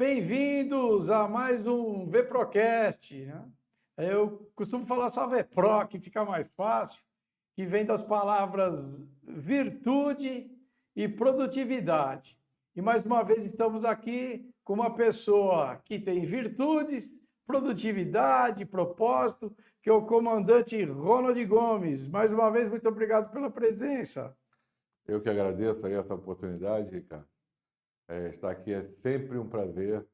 bem-vindos a mais um VPROcast, né? Eu costumo falar só VPRO, que fica mais fácil, que vem das palavras virtude e produtividade. E mais uma vez estamos aqui com uma pessoa que tem virtudes, produtividade, propósito, que é o comandante Ronald Gomes. Mais uma vez, muito obrigado pela presença. Eu que agradeço aí essa oportunidade, Ricardo. Estar aqui é sempre um prazer.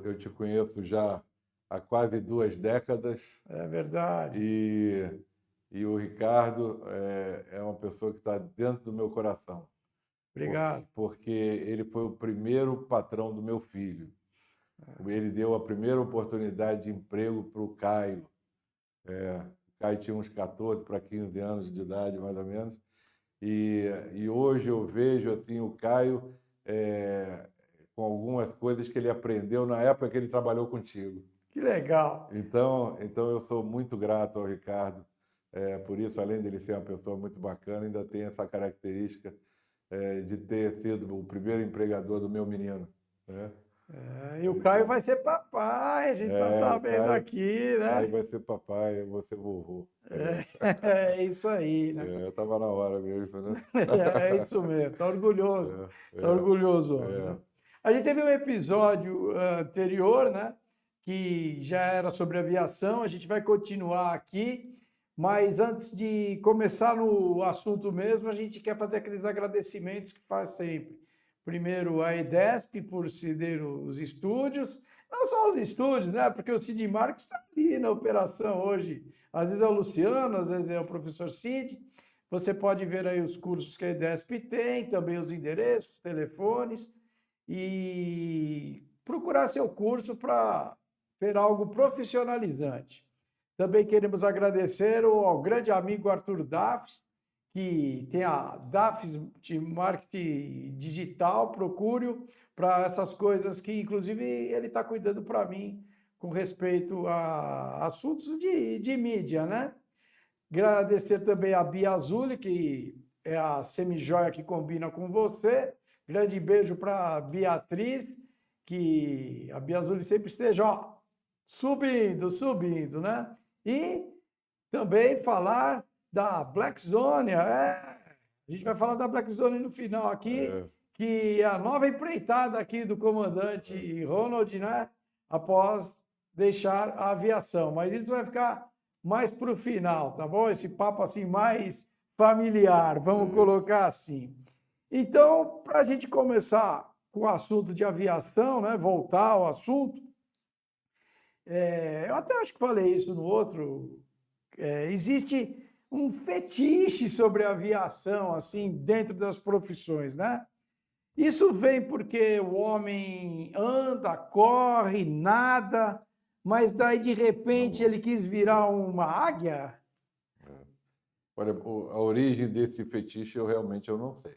Eu te conheço já há quase 2 décadas É verdade. e o Ricardo é uma pessoa que está dentro do meu coração, Obrigado. porque ele foi o primeiro patrão do meu filho. Ele deu a primeira oportunidade de emprego para o Caio. O Caio tinha uns 14 para 15 anos de idade, mais ou menos. E hoje eu vejo assim, o Caio com algumas coisas que ele aprendeu na época que ele trabalhou contigo. Que legal. Então eu sou muito grato ao Ricardo. Por isso, além dele ser uma pessoa muito bacana, ainda tem essa característica de ter sido o primeiro empregador do meu menino, né? E o Caio vai ser papai, a gente está O sabendo Caio, aqui, Caio né? vai ser papai, eu vou ser vovô. É isso aí, né? Estava na hora mesmo, né? É isso mesmo, tá orgulhoso. Tá orgulhoso, homem, né? é. A gente teve um episódio anterior, né? Que já era sobre aviação, a gente vai continuar aqui, mas antes de começar no assunto mesmo, a gente quer fazer aqueles agradecimentos que faz sempre. Primeiro, a EDESP por ceder os estúdios, não só os estúdios, né? Porque o Cid Marques está ali na operação hoje. Às vezes é o Luciano, às vezes é o professor Cid. Você pode ver aí os cursos que a EDESP tem, também os endereços, telefones, e procurar seu curso para ter algo profissionalizante. Também queremos agradecer ao grande amigo Arthur Dafs, que tem a Dafs de Marketing Digital, procure-o para essas coisas que, inclusive, ele está cuidando para mim com respeito a assuntos de mídia, né? Agradecer também a Bia Azuli, que é a semijoia que combina com você. Grande beijo para a Beatriz, que a Bia Azuli sempre esteja ó, subindo, subindo, né? E também falar da Black Zone. A gente vai falar da Black Zone no final aqui, É, que é a nova empreitada aqui do comandante Ronald, né? Após deixar a aviação. Mas isso vai ficar mais para o final, tá bom? Esse papo assim mais familiar, vamos isso. colocar assim. Então, para a gente começar com o assunto de aviação, né? Voltar ao assunto, eu até acho que falei isso no outro. Existe um fetiche sobre a aviação, assim, dentro das profissões, né? Isso vem porque o homem anda, corre, nada, mas daí de repente Não, ele quis virar uma águia. olha, a origem desse fetiche eu não sei.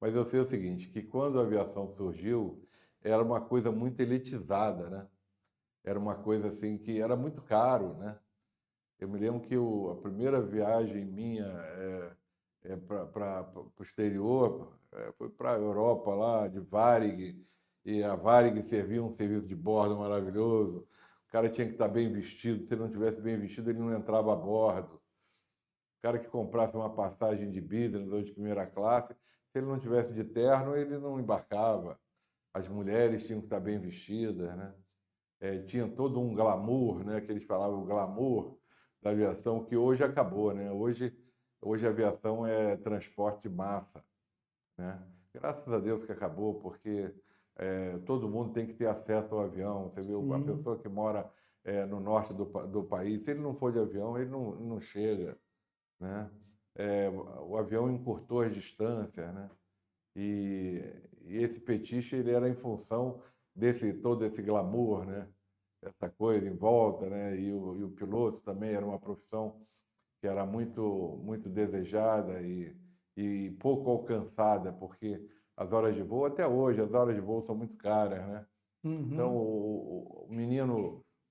Mas eu sei o seguinte, que quando a aviação surgiu, era uma coisa muito elitizada, né? Era uma coisa assim que era muito caro, né? Eu me lembro que a primeira viagem minha para o exterior foi para a Europa lá, de Varig, e a Varig servia um serviço de bordo maravilhoso. O cara tinha que estar bem vestido, se ele não tivesse bem vestido, ele não entrava a bordo. O cara que comprasse uma passagem de business ou de primeira classe, se ele não tivesse de terno, ele não embarcava. As mulheres tinham que estar bem vestidas, né? Tinha todo um glamour, né? Que eles falavam, o glamour da aviação, que hoje acabou, né? Hoje a aviação é transporte de massa, né? Graças a Deus que acabou, porque todo mundo tem que ter acesso ao avião. Você vê, a Sim. pessoa que mora no norte do país, se ele não for de avião, ele não chega, né? O avião encurtou as distâncias, né? E, e esse fetiche ele era em função desse todo esse glamour, né? Essa coisa em volta, né? E o piloto também era uma profissão que era muito desejada e pouco alcançada, porque as horas de voo, até hoje, as horas de voo são muito caras, né? Então, Uhum.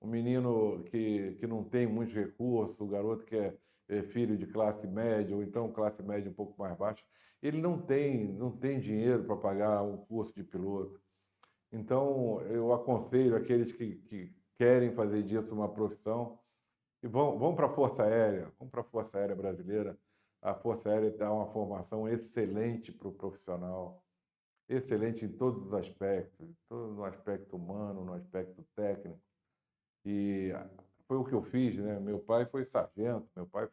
o menino que não tem muitos recursos, o garoto que é filho de classe média, ou então classe média um pouco mais baixa, ele não tem dinheiro para pagar um curso de piloto. Então, eu aconselho aqueles que querem fazer disso uma profissão, e vão para a Força Aérea, vão para a Força Aérea Brasileira. A Força Aérea dá uma formação excelente para o profissional, excelente em todos os aspectos, no aspecto humano, no aspecto técnico. E foi o que eu fiz, né? Meu pai foi sargento, meu pai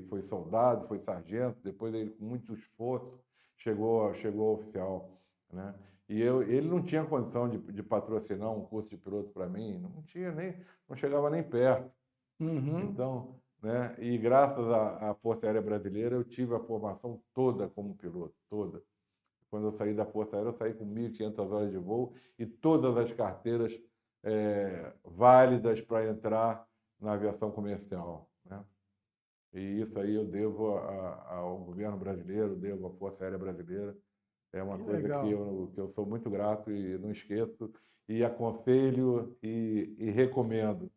foi soldado, foi sargento, depois ele, com muito esforço, chegou a oficial, né? E ele não tinha condição de patrocinar um curso de piloto para mim, não tinha nem, não chegava nem perto. Uhum. Então, né? E graças à Força Aérea Brasileira, eu tive a formação toda como piloto, toda. Quando eu saí da Força Aérea, eu saí com 1.500 horas de voo e todas as carteiras válidas para entrar na aviação comercial, né? E isso aí eu devo ao governo brasileiro, devo à Força Aérea Brasileira. É uma Que coisa legal. que eu sou muito grato e não esqueço, e aconselho e recomendo.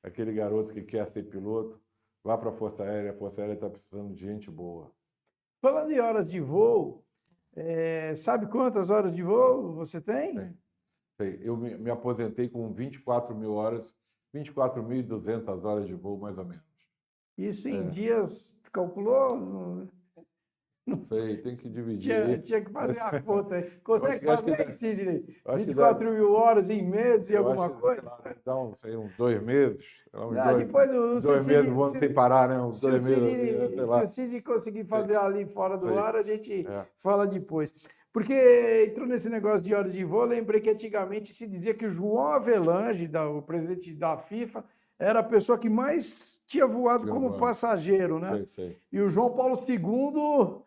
Aquele garoto que quer ser piloto, vá para a Força Aérea está precisando de gente boa. Falando em horas de voo, sabe quantas horas de voo você tem? Tem. Eu me aposentei com 24 mil horas, 24.200 horas de voo, mais ou menos. Isso em É, dias, calculou? não sei, tem que dividir Tinha, aí. tinha que fazer a conta aí. Eu Consegue acho que fazer, Sidney? eu acho que 24 mil horas em meses e eu acho alguma que, sei coisa? lá, deve dar uns, sei, uns 2 meses, sei lá, uns Não, depois, se o 2 meses Sidney, voando sem parar, né? Uns se o 2 meses assim, sei Cid, se o lá. Cid conseguir Sei, fazer ali fora do sei. ar, a gente É. fala depois. Porque entrou nesse negócio de horas de voo, eu lembrei que antigamente se dizia que o João Avelange, o presidente da FIFA, era a pessoa que mais tinha voado Tinha como voado. passageiro, né? Sei. E o João Paulo II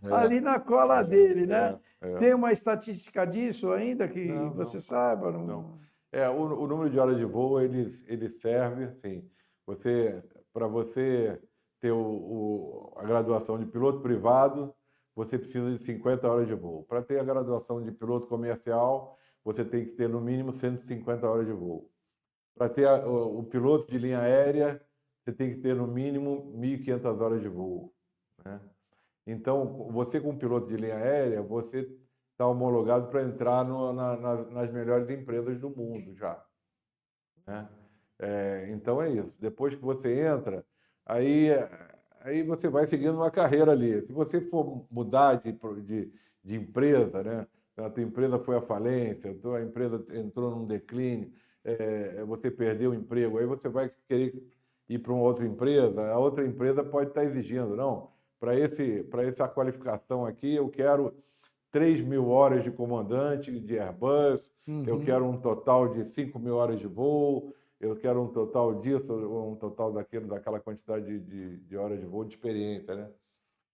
É, ali na cola dele, né? é. Tem uma estatística disso ainda que você Não. saiba? Não. Não... O número de horas de voo, ele serve, assim, para você ter a graduação de piloto privado, você precisa de 50 horas de voo. Para ter a graduação de piloto comercial, você tem que ter no mínimo 150 horas de voo. Para ter o piloto de linha aérea, você tem que ter no mínimo 1.500 horas de voo, né? Então, você como piloto de linha aérea, você está homologado para entrar nas melhores empresas do mundo já, né? Então é isso. Depois que você entra, aí, aí você vai seguindo uma carreira ali. Se você for mudar de empresa, né? A tua empresa foi à falência, a tua empresa entrou num declínio, você perdeu o emprego, aí você vai querer ir para uma outra empresa, a outra empresa pode estar exigindo, não, para essa qualificação aqui, eu quero 3.000 horas de comandante de Airbus, eu Uhum. quero um total de 5.000 horas de voo, eu quero um total disso, um total daquela quantidade de horas de voo, de experiência, né?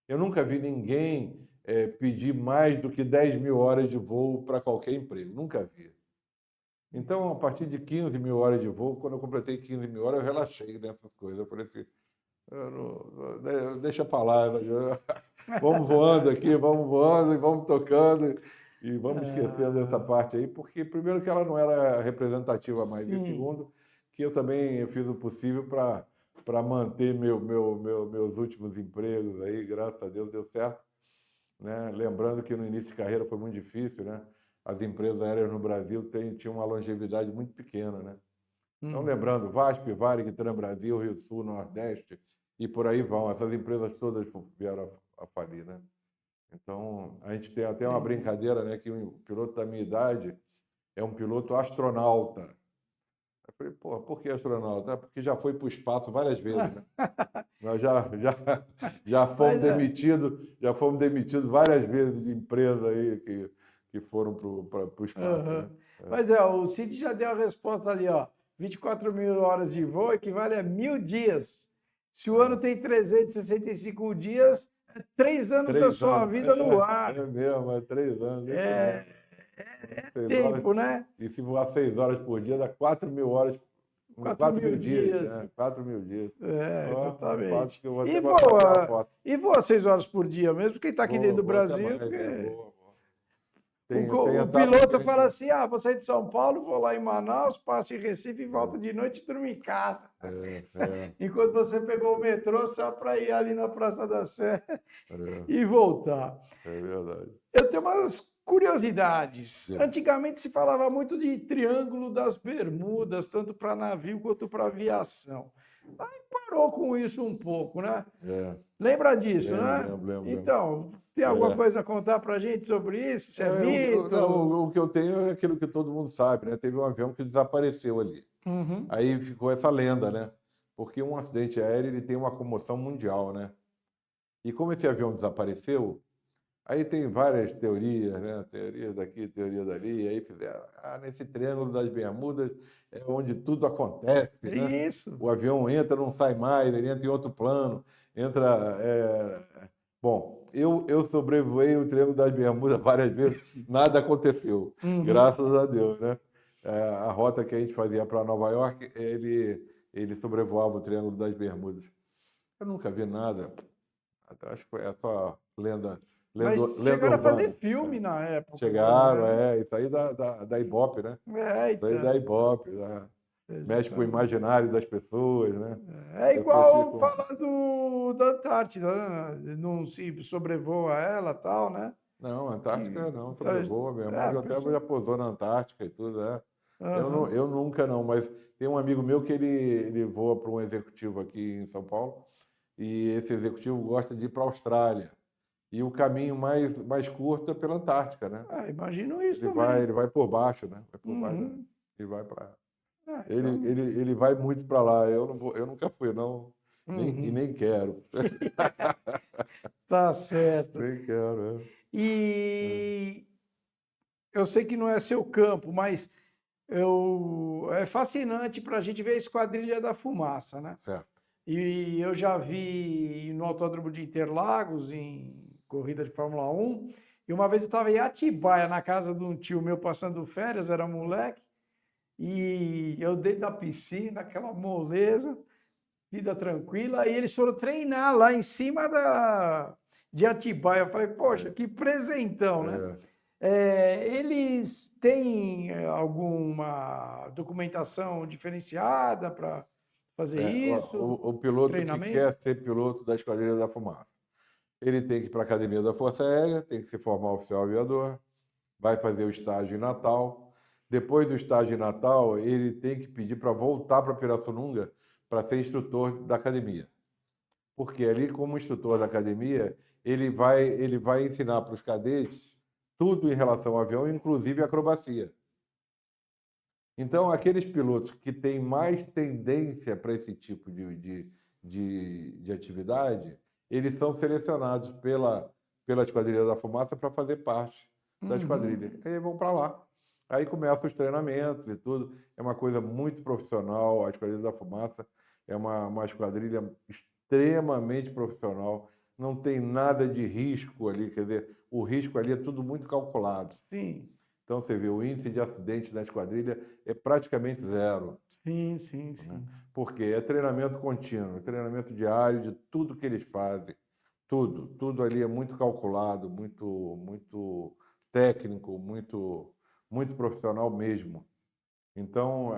Eu nunca vi ninguém pedir mais do que 10.000 horas de voo para qualquer emprego, nunca vi. Então, a partir de 15.000 horas de voo, quando eu completei 15.000 horas, eu relaxei nessas coisas. Eu falei assim, deixa para lá, vamos voando aqui, vamos voando e vamos tocando e vamos esquecendo essa Ah, parte aí, porque primeiro que ela não era representativa mais, e sim. segundo que eu também fiz o possível para manter meus últimos empregos aí, graças a Deus deu certo, né? Lembrando que no início de carreira foi muito difícil, né? As empresas aéreas no Brasil tinham uma longevidade muito pequena, né? Então, Uhum. lembrando, VASP, Varig, Transbrasil, Rio Sul, Nordeste e por aí vão. Essas empresas todas vieram a falir, né? Então, a gente tem até uma Entendi. brincadeira, né? Que um piloto da minha idade é um piloto astronauta. Eu falei, pô, por que astronauta? Porque já foi para o espaço várias vezes, né? Nós Mas já fomos demitidos várias vezes de empresa aí que foram para o espaço, né? aham. Mas o Cid já deu a resposta ali, ó. 24 mil horas de voo equivale a 1.000 dias. Se o ano É. tem 365 dias, é 3 anos da 3 sua anos. vida no É ar. mesmo, é 3 anos, é isso É, mesmo. 6 horas. tempo, né? E se voar 6 horas por dia, dá 4.000 horas, 4 4 mil mil dias, dias. né? 4.000 dias. Ó, um fato Exatamente. que eu vou E até bater uma voa, foto. e voa 6 horas por dia mesmo, quem está aqui dentro do Vou até Brasil, mais, porque boa. o, Tem o etapas que a piloto gente fala não. assim: vou sair de São Paulo, vou lá em Manaus, passo em Recife e volto de noite e durmo em casa. É, Enquanto você pegou o metrô só para ir ali na Praça da Sé é, e voltar. é verdade. Eu tenho umas curiosidades. Sim. Antigamente se falava muito de Triângulo das Bermudas, tanto para navio quanto para aviação. Aí parou com isso um pouco, né? É, Lembra disso, né? lembro. Então, tem alguma coisa a contar para a gente sobre isso? Se é mito? Não, o que eu tenho é aquilo que todo mundo sabe, né? Teve um avião que desapareceu ali. Uhum. Aí ficou essa lenda, né? Porque um acidente aéreo ele tem uma comoção mundial, né? E como esse avião desapareceu, aí tem várias teorias, né? Teoria daqui, teoria dali. Aí fizeram, nesse Triângulo das Bermudas é onde tudo acontece, né? Isso. O avião entra, não sai mais, ele entra em outro plano, entra. Bom, eu sobrevoei o Triângulo das Bermudas várias vezes, nada aconteceu, Uhum. graças a Deus, né? A rota que a gente fazia para Nova York, ele sobrevoava o Triângulo das Bermudas. Eu nunca vi nada. Acho que foi só lenda Mas lenda chegaram a fazer urbana. filme na época. Chegaram, né? isso aí da Ibope, né? Isso aí Então. da Ibope, mexe com o Exatamente. imaginário das pessoas, né? É As pessoas igual ficam... falar da Antártida, né? Não se sobrevoa ela tal, né? Não, Antártica não, Então, sobrevoa. Meu irmão já posou na Antártica e tudo, Aham. Eu nunca não, mas tem um amigo meu que ele voa para um executivo aqui em São Paulo e esse executivo gosta de ir para a Austrália. E o caminho mais curto é pela Antártica, né? Imagino isso também. Ele vai por baixo, né? Vai por baixo, Uhum. ele vai para Então, ele vai muito para lá. Eu nunca fui não, uhum. nem quero. Tá certo. Nem quero, E eu sei que não é seu campo, mas é fascinante para a gente ver a Esquadrilha da Fumaça, né? certo. E eu já vi no Autódromo de Interlagos, em corrida de Fórmula 1, e uma vez eu estava em Atibaia, na casa de um tio meu passando férias, era moleque, e eu dentro da piscina, aquela moleza, vida tranquila, e eles foram treinar lá em cima de Atibaia. Eu falei, poxa, que presentão, né? Eles têm alguma documentação diferenciada para fazer isso? O piloto que Treinamento? quer ser piloto da Esquadrilha da Fumaça, ele tem que ir para a Academia da Força Aérea, tem que se formar oficial aviador, vai fazer o estágio em Natal. Depois do estágio em Natal, ele tem que pedir para voltar para Pirassununga para ser instrutor da academia. Porque ali, como instrutor da academia, ele vai ensinar para os cadetes tudo em relação ao avião, inclusive acrobacia. Então, aqueles pilotos que têm mais tendência para esse tipo de atividade, eles são selecionados pela Esquadrilha da Fumaça para fazer parte da esquadrilha. Aí vão para lá. Aí começam os treinamentos e tudo. É uma coisa muito profissional. A Esquadrilha da Fumaça é uma esquadrilha extremamente profissional. Não tem nada de risco ali. Quer dizer, o risco ali é tudo muito calculado. Sim. Então, você vê, o índice de acidentes na esquadrilha é praticamente zero. Sim, sim, Né? sim. Porque é treinamento contínuo, é treinamento diário de tudo que eles fazem. Tudo ali é muito calculado, muito técnico, muito profissional mesmo. Então,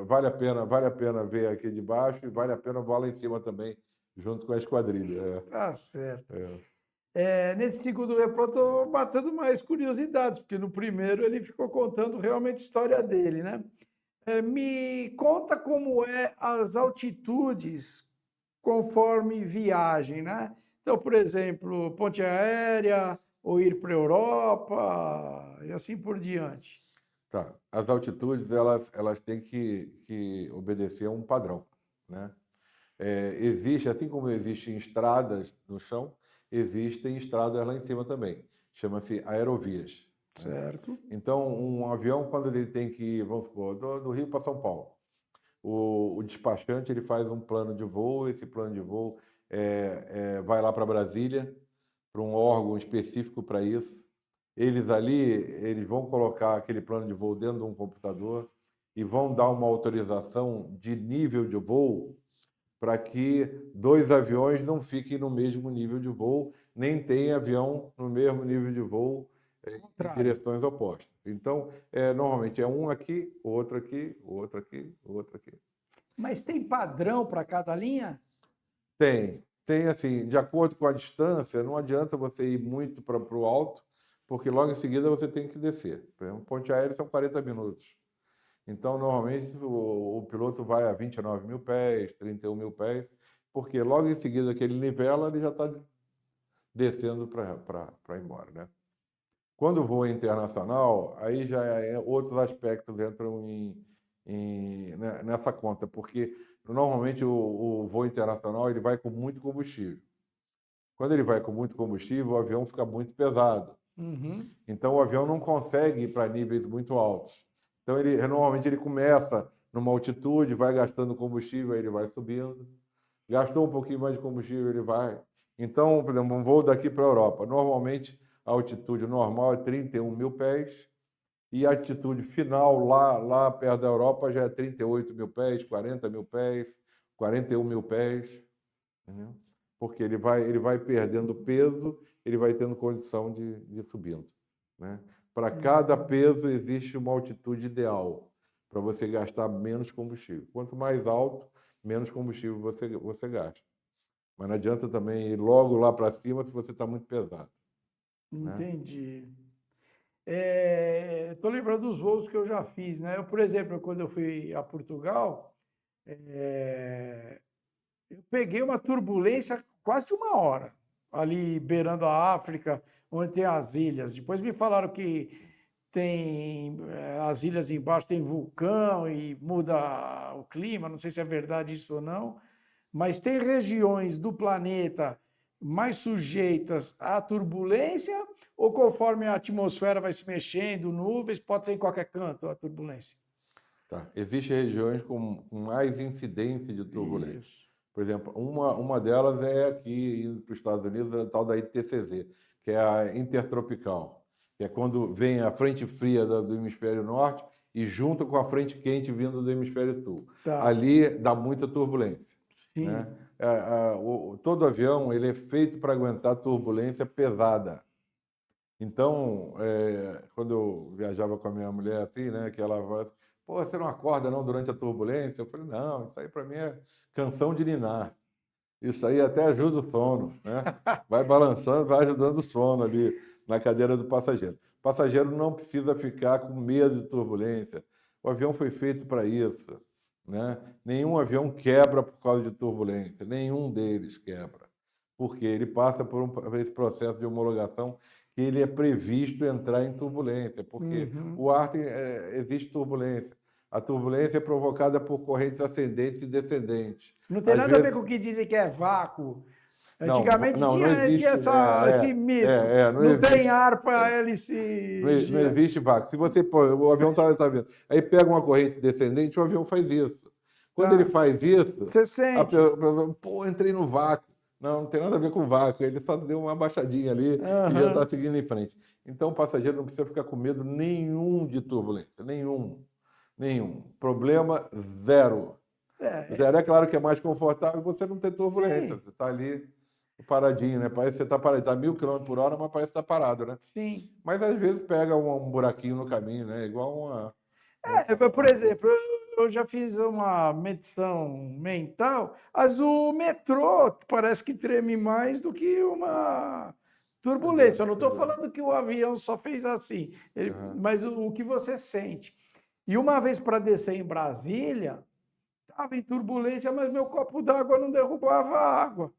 vale a pena ver aqui de baixo e vale a pena voar lá em cima também, junto com a esquadrilha. Tá certo. É. Nesse segundo repórter, eu estou matando mais curiosidades, porque no primeiro ele ficou contando realmente a história dele, né? Me conta como é as altitudes conforme viagem, né? Então, por exemplo, ponte aérea, ou ir para a Europa, e assim por diante. Tá. As altitudes, elas têm que obedecer a um padrão, né? Existe, assim como existem estradas no chão, existem estradas lá em cima também. Chama-se aerovias. Né? Certo? Então, um avião, quando ele tem que ir, vamos supor, do Rio para São Paulo, o despachante ele faz um plano de voo, esse plano de voo vai lá para Brasília, para um órgão específico para isso. Eles vão colocar aquele plano de voo dentro de um computador e vão dar uma autorização de nível de voo para que dois aviões não fiquem no mesmo nível de voo, nem tem avião no mesmo nível de voo em direções opostas. Então, normalmente é um aqui, o outro aqui, o outro aqui, o outro aqui. Mas tem padrão para cada linha? Tem assim, de acordo com a distância, não adianta você ir muito para o alto, porque logo em seguida você tem que descer. Por exemplo, ponte aérea são 40 minutos. Então, normalmente, o piloto vai a 29 mil pés, 31 mil pés, porque logo em seguida que ele nivela, ele já está descendo para ir embora, né? Quando o voo é internacional, aí já outros aspectos entram nessa conta, porque normalmente o voo internacional ele vai com muito combustível. Quando ele vai com muito combustível, o avião fica muito pesado. Uhum. Então, o avião não consegue ir para níveis muito altos. Então, normalmente ele começa numa altitude, vai gastando combustível, aí ele vai subindo. Gastou um pouquinho mais de combustível, ele vai. Então, por exemplo, um voo daqui para a Europa. Normalmente, a altitude normal é 31 mil pés e a altitude final lá perto da Europa já é 38 mil pés, 40 mil pés, 41 mil pés. Entendeu? Porque ele vai perdendo peso, ele vai tendo condição de ir subindo. Né? Para cada peso existe uma altitude ideal para você gastar menos combustível. Quanto mais alto, menos combustível você gasta. Mas não adianta também ir logo lá para cima se você está muito pesado. Né? Entendi. Estou lembrando dos voos que eu já fiz, né? Eu, por exemplo, quando eu fui a Portugal, eu peguei uma turbulência quase de 1 hora, ali beirando a África, onde tem as ilhas. Depois me falaram que tem as ilhas embaixo, tem vulcão e muda o clima, não sei se é verdade isso ou não, mas tem regiões do planeta mais sujeitas à turbulência ou conforme a atmosfera vai se mexendo, nuvens, pode ser em qualquer canto a turbulência? Tá. Existem regiões com mais incidência de turbulência. Isso. Por exemplo, uma delas é aqui indo para os Estados Unidos, a tal da ITCZ, que é a intertropical, que é quando vem a frente fria do hemisfério norte e junto com a frente quente vindo do hemisfério sul. Tá. Ali dá muita turbulência. Sim. Né? Todo avião ele é feito para aguentar turbulência pesada. Então, quando eu viajava com a minha mulher assim, né, que ela falava assim, pô, você não acorda não durante a turbulência? Eu falei, não, isso aí para mim é canção de ninar. Isso aí até ajuda o sono, né? Vai balançando, vai ajudando o sono ali na cadeira do passageiro. O passageiro não precisa ficar com medo de turbulência. O avião foi feito para isso, né? Nenhum avião quebra por causa de turbulência, nenhum deles quebra, porque ele passa por esse processo de homologação que ele é previsto entrar em turbulência, porque Uhum. o ar existe turbulência. A turbulência é provocada por correntes ascendentes e descendentes. Não tem Às nada a ver vezes, com o que dizem que é vácuo. não, Antigamente não tinha existe, esse mito. não Não tem existe, ar para ele se não girar. existe vácuo. Se você pôr, o avião está vendo, aí pega uma corrente descendente, o avião faz isso. Quando ele Tá. faz isso, Você sente. pô, entrei no vácuo. Não, não tem nada a ver com vácuo. Ele só deu uma baixadinha ali e já está Aham. seguindo em frente. Então, o passageiro não precisa ficar com medo nenhum de turbulência, nenhum, nenhum. Problema zero. É, Zero é claro que é mais confortável você não ter turbulência. sim, Você está ali paradinho, né? Parece que você está parado, está 1.000 km/h, mas parece que está parado, né? sim. Mas às vezes pega um buraquinho no caminho, né? Igual Por exemplo, eu já fiz uma medição mental, mas o metrô parece que treme mais do que uma Pois é, turbulência. Eu não estou pois é. falando que o avião só fez assim, Aham. mas o que você sente. E uma vez para descer em Brasília, estava em turbulência, mas meu copo d'água não derrubava a água.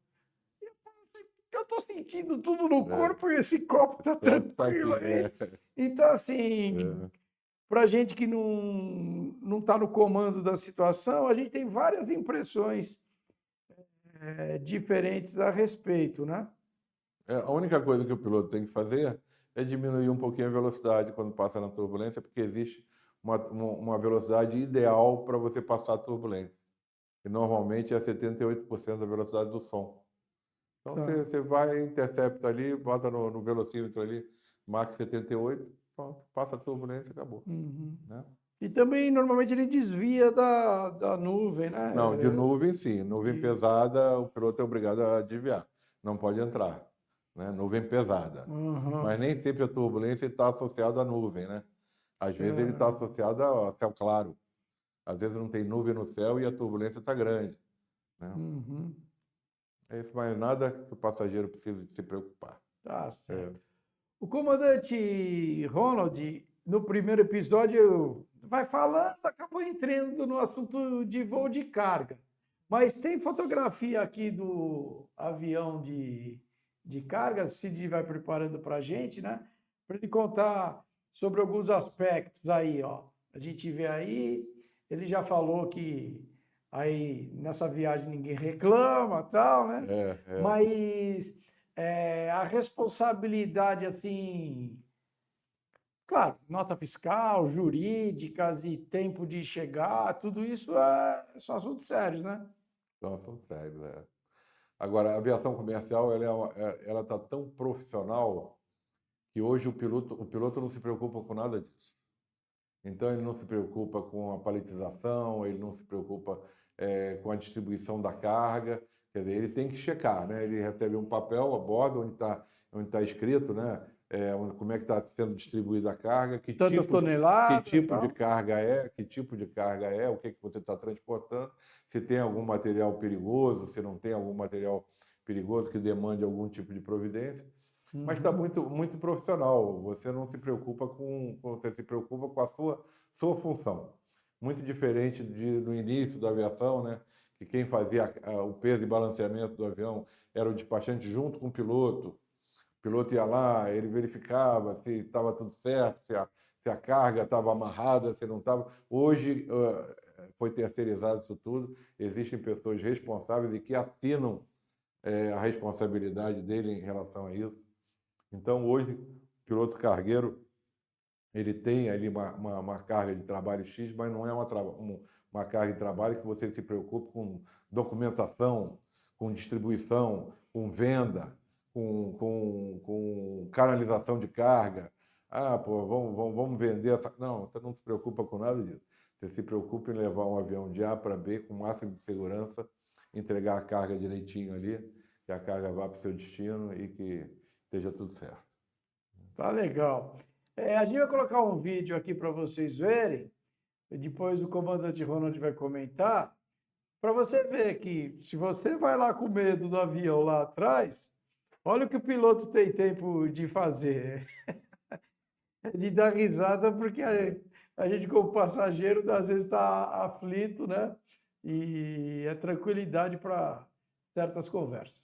Eu estou sentindo tudo no É. corpo e esse copo está Só tá aqui. tranquilo aí. Então, assim, É. para a gente que não está no comando da situação, a gente tem várias impressões diferentes a respeito, né? A única coisa que o piloto tem que fazer é diminuir um pouquinho a velocidade quando passa na turbulência, porque existe uma velocidade ideal para você passar a turbulência. E normalmente é 78% da velocidade do som. Então Tá. você vai, intercepta ali, bota no velocímetro ali, Mach 78, pronto, passa a turbulência e acabou. Uhum. Né? E também, normalmente, ele desvia da nuvem, né? Não, de nuvem sim. Nuvem De... pesada, o piloto é obrigado a desviar. Não pode entrar. Né? Nuvem pesada. Uhum. Mas nem sempre a turbulência está associada à nuvem, né? Às vezes ele está Tá. associado a céu claro. Às vezes não tem nuvem no céu e a turbulência está grande. Né? Uhum. É isso, mais nada que o passageiro precisa se preocupar. Tá É. certo. O comandante Ronald, no primeiro episódio, vai falando, acabou entrando no assunto de voo de carga. Mas tem fotografia aqui do avião de carga, Cid vai preparando para a gente, né? Para ele contar sobre alguns aspectos aí, ó. A gente vê aí, ele já falou que aí nessa viagem ninguém reclama, tal, né? É. Mas a responsabilidade, assim, claro, nota fiscal, jurídicas e tempo de chegar, tudo isso são assuntos sérios, né? Então, são sérios, é. Agora, a aviação comercial, ela está tão profissional que hoje o piloto não se preocupa com nada disso. Então, ele não se preocupa com a paletização, ele não se preocupa com a distribuição da carga. Quer dizer, ele tem que checar, né? Ele recebe um papel a bordo onde tá escrito, né? Como é que está sendo distribuída a carga, Tantas que toneladas, tipo de tal. carga o que você está transportando, se tem algum material perigoso, se não tem algum material perigoso que demande algum tipo de providência. Mas está muito, muito profissional. Você não se preocupa você se preocupa com a sua função. Muito diferente no início da aviação, né? Que quem fazia o peso e balanceamento do avião era o despachante junto com o piloto. O piloto ia lá, ele verificava se estava tudo certo, se a carga estava amarrada, se não estava. Hoje foi terceirizado isso tudo. Existem pessoas responsáveis e que assinam a responsabilidade dele em relação a isso. Então, hoje, o piloto cargueiro, ele tem ali uma carga de trabalho X, mas não é uma carga de trabalho que você se preocupe com documentação, com distribuição, com venda, com canalização de carga. Ah, pô, vamos vender essa... Não, você não se preocupa com nada disso. Você se preocupa em levar um avião de A para B com o máximo de segurança, entregar a carga direitinho ali, que a carga vá para o seu destino e que esteja tudo certo. Tá legal. A gente vai colocar um vídeo aqui para vocês verem, e depois o comandante Ronald vai comentar, para você ver que se você vai lá com medo do avião lá atrás, olha o que o piloto tem tempo de fazer. De dar risada, porque a gente, como passageiro, às vezes está aflito, né? E é tranquilidade para certas conversas.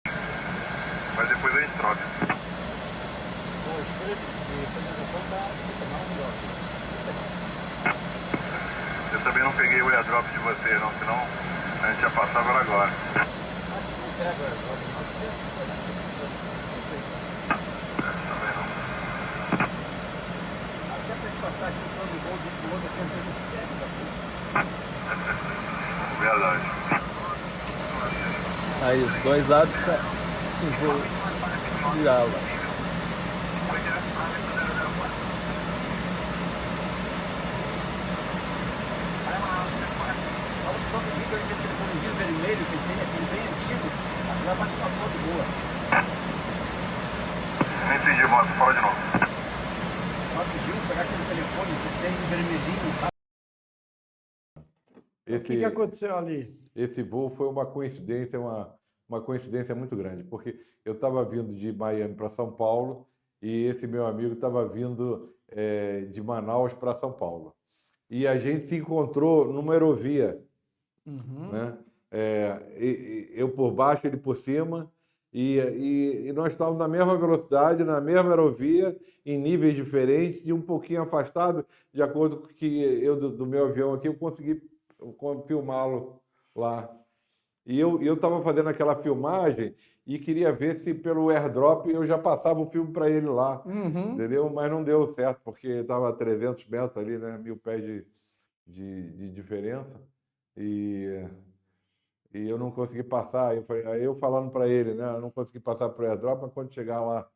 Mas depois a gente troca. Eu também não peguei o airdrop de você, não, senão a gente já passava agora. Também não. Verdade. Aí os dois hábitos vou virar lá. Vermelho que tem aquele bem antigo, já bate uma foto boa. Não entendi, moto, fala de novo. Rapidinho, pegar aquele telefone que tem vermelhinho, tá? O que aconteceu ali? Esse voo foi uma coincidência muito grande, porque eu estava vindo de Miami para São Paulo e esse meu amigo estava vindo de Manaus para São Paulo. E a gente se encontrou numa aerovia, né? Eu por baixo, ele por cima, e nós estávamos na mesma velocidade, na mesma aerovia, em níveis diferentes, e um pouquinho afastado, de acordo com que eu, do meu avião aqui, eu consegui filmá-lo lá. E eu estava fazendo aquela filmagem e queria ver se pelo airdrop eu já passava o filme para ele lá, entendeu? Mas não deu certo, porque estava a 300 metros ali, né? 1000 pés de diferença. E eu não consegui passar. Aí eu falando para ele, né? Eu não consegui passar para o airdrop, mas quando chegar lá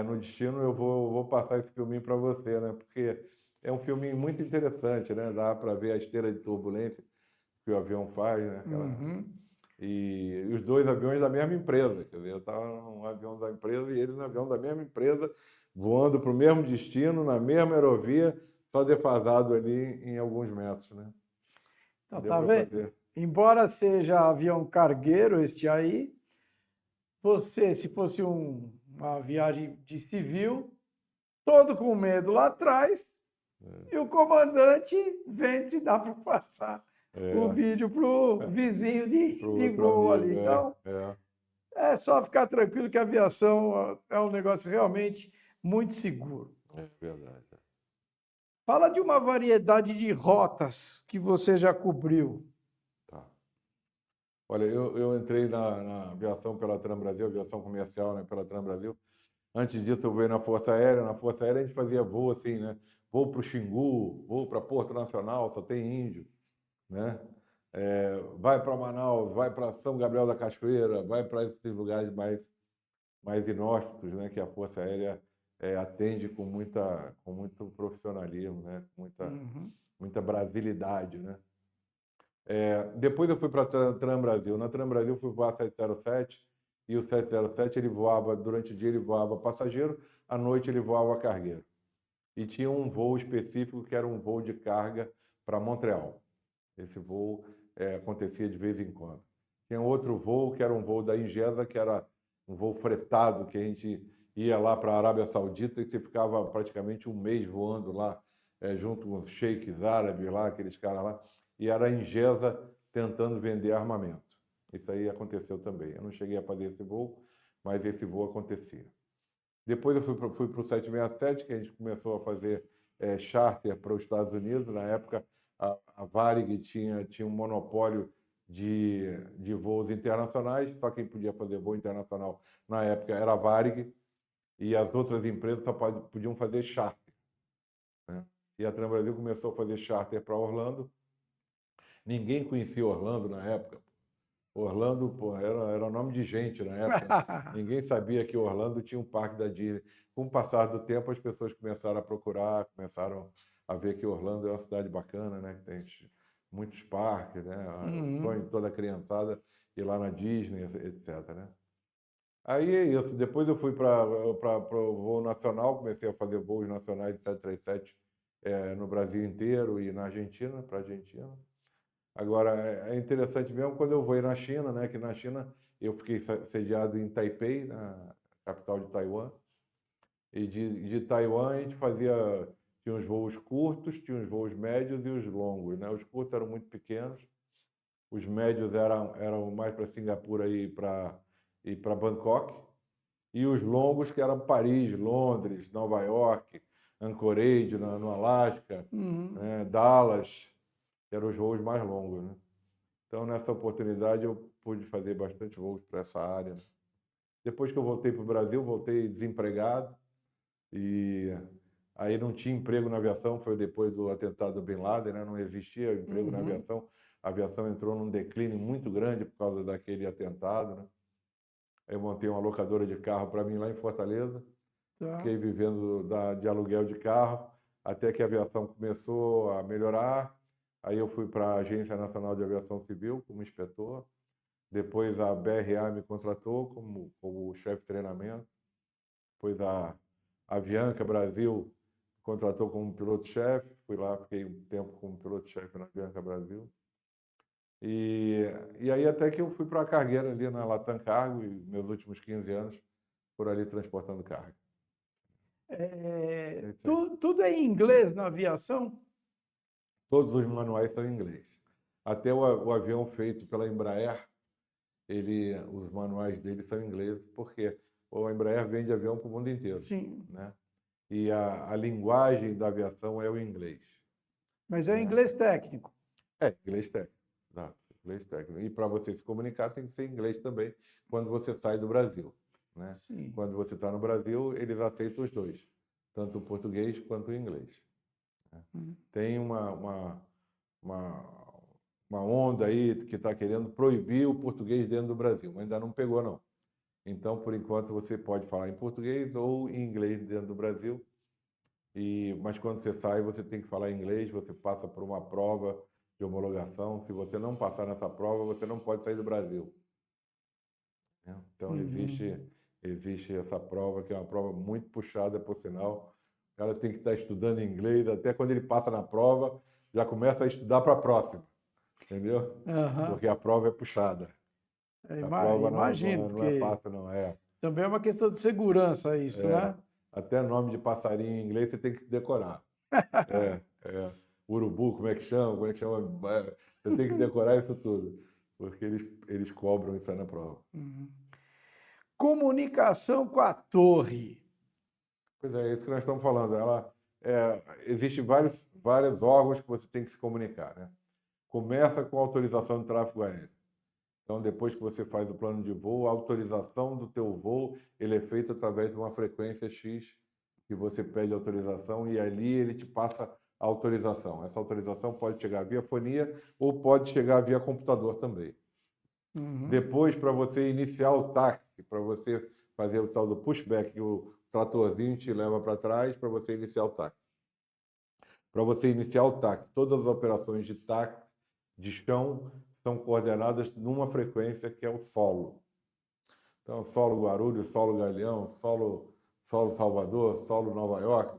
no destino eu vou passar esse filminho para você, né? Porque é um filminho muito interessante, né? Dá para ver a esteira de turbulência que o avião faz, né? E os dois aviões da mesma empresa. Quer dizer, eu estava num avião da empresa e ele no avião da mesma empresa, voando para o mesmo destino, na mesma aerovia, só defasado ali em alguns metros, né? Então, Deu tá para vendo? fazer. Embora seja avião cargueiro este aí, você, se fosse um uma viagem de civil, todo com medo lá atrás, e o comandante vem se dar para passar o vídeo para o vizinho de outro gol amigo, ali. Então, é só ficar tranquilo que a aviação é um negócio realmente muito seguro. é verdade. Fala de uma variedade de rotas que você já cobriu. Tá. Olha, eu entrei na aviação pela Tram Brasil, aviação comercial, né, pela Tram Brasil. Antes disso, eu veio na Força Aérea. Na Força Aérea, a gente fazia voo assim, né? Voo para o Xingu, voo para Porto Nacional, só tem índio, né? Vai para Manaus, vai para São Gabriel da Cachoeira, vai para esses lugares mais inóspitos, né? Que a Força Aérea atende com muito profissionalismo, né? Muita brasilidade, né? Depois eu fui para a Tram Brasil. Na Tram Brasil eu fui voar 707 e o 707 ele voava, durante o dia ele voava passageiro, à noite ele voava cargueiro. E tinha um voo específico que era um voo de carga para Montreal. Esse voo acontecia de vez em quando. Tinha outro voo que era um voo da Ingesa, que era um voo fretado, que a gente ia lá para a Arábia Saudita e você ficava praticamente um mês voando lá, junto com os sheiks árabes lá, aqueles caras lá, e era a Ingesa tentando vender armamento. Isso aí aconteceu também. Eu não cheguei a fazer esse voo, mas esse voo acontecia. Depois eu fui para o 767, que a gente começou a fazer charter para os Estados Unidos. Na época, a Varig tinha um monopólio de voos internacionais, só quem podia fazer voo internacional na época era a Varig, e as outras empresas só podiam fazer charter, né? E a Tram Brasil começou a fazer charter para Orlando. Ninguém conhecia Orlando na época. Orlando, pô, era nome de gente na época. Ninguém sabia que Orlando tinha um parque da Disney. Com o passar do tempo, as pessoas começaram a procurar, começaram a ver que Orlando é uma cidade bacana, né? Que tem muitos parques, né? O sonho de toda criançada ir lá na Disney, etc, né? Aí é isso. Depois eu fui para o voo nacional, comecei a fazer voos nacionais de 737 no Brasil inteiro e na Argentina, para a Argentina. Agora, é interessante mesmo quando eu vou na China, né? Que na China eu fiquei sediado em Taipei, na capital de Taiwan. E de Taiwan a gente tinha uns voos curtos, tinha uns voos médios e os longos, né? Os curtos eram muito pequenos, os médios eram mais para Singapura e para Bangkok, e os longos que eram Paris, Londres, Nova York, Anchorage, no Alasca, né? Dallas, que eram os voos mais longos, né? Então, nessa oportunidade, eu pude fazer bastante voos para essa área, né? Depois que eu voltei para o Brasil, voltei desempregado e aí não tinha emprego na aviação, foi depois do atentado do Bin Laden, né? Não existia emprego na aviação. A aviação entrou num declínio muito grande por causa daquele atentado, né? Aí eu montei uma locadora de carro para mim lá em Fortaleza. Tá. Fiquei vivendo de aluguel de carro, até que a aviação começou a melhorar. Aí eu fui para a Agência Nacional de Aviação Civil como inspetor. Depois a BRA me contratou como chefe de treinamento. Depois a Avianca Brasil contratou como piloto-chefe. Fui lá, fiquei um tempo como piloto-chefe na Avianca Brasil. E aí até que eu fui para a cargueira ali na Latam Cargo, e meus últimos 15 anos por ali transportando carga. Tudo é em inglês na aviação? Todos os manuais são em inglês. Até o avião feito pela Embraer, os manuais dele são em inglês, porque a Embraer vende avião para o mundo inteiro. Sim. Né? E a linguagem da aviação é o inglês. Mas é inglês técnico. Inglês técnico. Exato, inglês técnico. E para você se comunicar tem que ser inglês também quando você sai do Brasil. Né? Sim. Quando você está no Brasil, eles aceitam os dois, tanto o português quanto o inglês. Tem uma onda aí que está querendo proibir o português dentro do Brasil, mas ainda não pegou, não. Então, por enquanto, você pode falar em português ou em inglês dentro do Brasil, mas quando você sai, você tem que falar inglês, você passa por uma prova de homologação. Se você não passar nessa prova, você não pode sair do Brasil. Então, existe essa prova, que é uma prova muito puxada, por sinal. O cara tem que estar estudando inglês, até quando ele passa na prova, já começa a estudar para a próxima, entendeu? Porque a prova é puxada. A prova Imagino, não é fácil, não é. Também é uma questão de segurança isso, né? Até nome de passarinho em inglês você tem que decorar. É. Urubu, como é que chama? Como é que chama? Você tem que decorar isso tudo, porque eles cobram isso aí na prova. Comunicação com a torre. Pois é isso que nós estamos falando. Existe vários órgãos que você tem que se comunicar, né? Começa com a autorização de tráfego aéreo. Então, depois que você faz o plano de voo, a autorização do teu voo, ele é feito através de uma frequência X, que você pede autorização e ali ele te passa a autorização. Essa autorização pode chegar via fonia ou pode chegar via computador também. Depois, para você iniciar o táxi, para você fazer o tal do pushback, que o tratorzinho te leva para trás para você iniciar o táxi. Para você iniciar o táxi, todas as operações de táxi, de chão, são coordenadas numa frequência que é o solo. Então, solo Guarulhos, solo Galeão, solo Salvador, solo Nova York,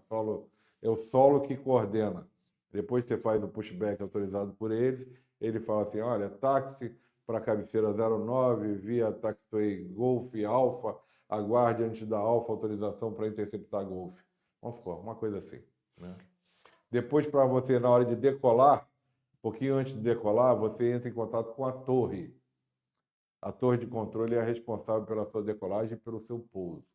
é o solo que coordena. Depois você faz o pushback autorizado por eles, ele fala assim, olha, táxi para cabeceira 09, via taxiway Golf Alfa, aguarde antes da Alfa autorização para interceptar Golf. Vamos supor, uma coisa assim, né? Depois, para você, na hora de decolar, um pouquinho antes de decolar, você entra em contato com a torre. A torre de controle é a responsável pela sua decolagem e pelo seu pouso.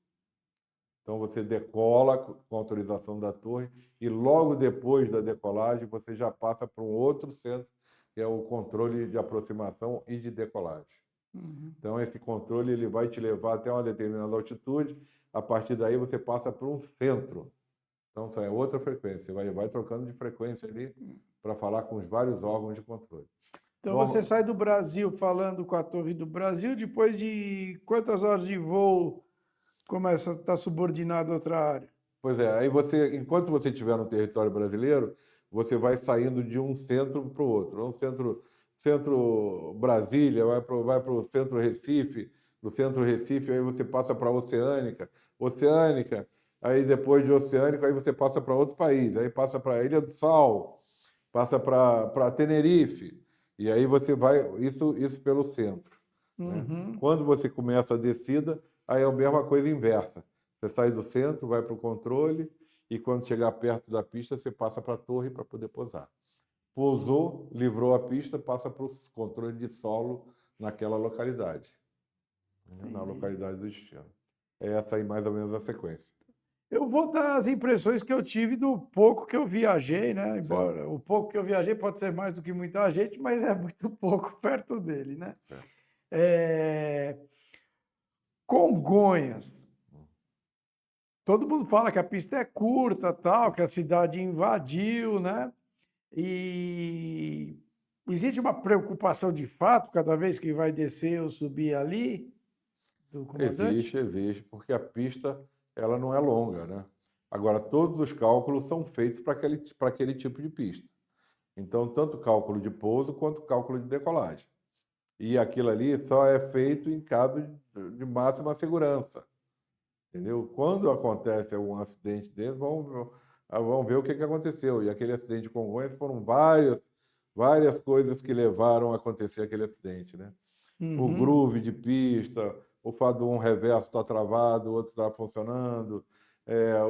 Então, você decola com a autorização da torre e logo depois da decolagem, você já passa para um outro centro, que é o controle de aproximação e de decolagem. Então, esse controle ele vai te levar até uma determinada altitude, a partir daí você passa para um centro. Então, é outra frequência, você vai trocando de frequência ali para falar com os vários órgãos de controle. Então você sai do Brasil falando com a Torre do Brasil, depois de quantas horas de voo começa a estar subordinado a outra área? Pois é, aí você, enquanto você estiver no território brasileiro, você vai saindo de um centro para o outro. Um centro Brasília, vai para o centro Recife, do centro Recife, aí você passa para a Oceânica, aí depois de Oceânica, aí você passa para outro país, aí passa para a Ilha do Sal, passa para Tenerife, e aí você vai, isso pelo centro. Né? Quando você começa a descida, aí é a mesma coisa inversa. Você sai do centro, vai para o controle, e quando chegar perto da pista, você passa para a torre para poder pousar. Pousou, livrou a pista, passa para o controle de solo naquela localidade, né? Na localidade do destino. É essa aí mais ou menos a sequência. Eu vou dar as impressões que eu tive do pouco que eu viajei, né? Embora o pouco que eu viajei pode ser mais do que muita gente, mas é muito pouco perto dele, né? Congonhas. Todo mundo fala que a pista é curta, tal, que a cidade invadiu, né? E existe uma preocupação de fato cada vez que vai descer ou subir ali do comandante? Existe, porque a pista ela não é longa, né? Agora, todos os cálculos são feitos para aquele tipo de pista. Então, tanto cálculo de pouso quanto cálculo de decolagem. E aquilo ali só é feito em caso de máxima segurança. Entendeu? Quando acontece algum acidente desse, vão ver o que aconteceu. E aquele acidente de Congonhas foram várias coisas que levaram a acontecer aquele acidente, né? O groove de pista, o fato de um reverso estar travado, o outro estar funcionando,